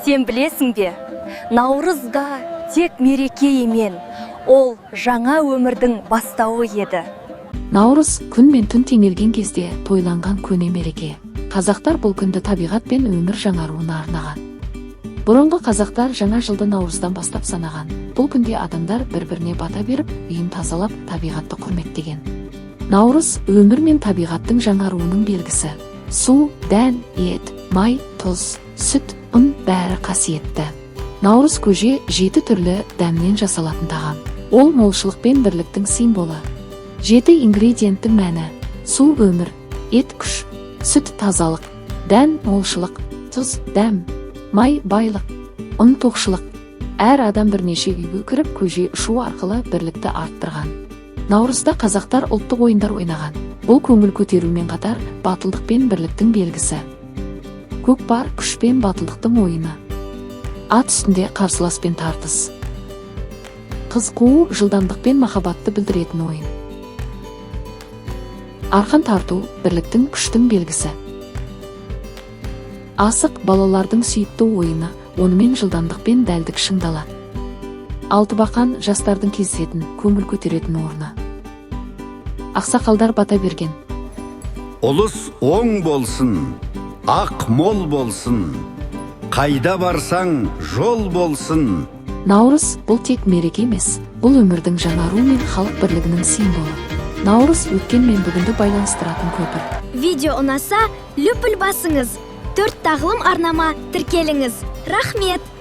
Сен білесің бе, Наурызда тек мереке емен, ол жаңа өмірдің бастауы еді. Наурыз күн мен түн теңелген кезде тойланған көне мереке. Қазақтар бұл күнді табиғат пен өмір жаңаруына арнаған. Бұрынғы қазақтар жаңа жылды наурыздан бастап санаған. Бұл күнде адамдар бір-біріне бата беріп, үйін тазалап, табиғатты құрметтеген. Наурыз өмір мен табиғаттың жаңаруының белгісі. Су, дән, ет, май, тұз, сүт, ұн бәрі қасиетті. Наурыз көже 7 түрлі дәмнен жасалатын тағам. Ол молшылық пен бірліктің символы. 7 ингредиенттің мәні: су өмір, ет күш, сүт тазалық, дән молшылық, тұз дәм, май байлық, ұн тоқшылық. Әр адам бірнеше үйге кіріп көже ішу арқылы бірлікті арттырған. Наурызда қазақтар ұлттық ойындар ойнаған. Бұл көңіл көтерумен қатар батылдық пен бірліктің белгісі. Көкпар күш пен батылдықтың ойыны. Ат үстінде қарсылас пен тартыс. Қыз қуу жылдамдық пен махаббатты білдіретін ойын. Арқан тарту бірліктің күштің белгісі. Асық балалардың сүйікті ойыны, онымен жылдамдық пен дәлдік шыңдалады. Алтыбақан жастардың кездесетін, көңіл көтеретін орны. Ақсақалдар бата берген. Ұлыс оң болсын, ақ мол болсын, қайда барсаң жол болсын. Наурыз бұл тек мереке емес, бұл өмірдің жаңару мен халық бірлігінің символы. Наурыз өткен мен бүгінді байланыстыратын көпір. Видео ұнаса, лүпіл басыңыз. 4 тағылым арнама тіркеліңіз. Рахмет!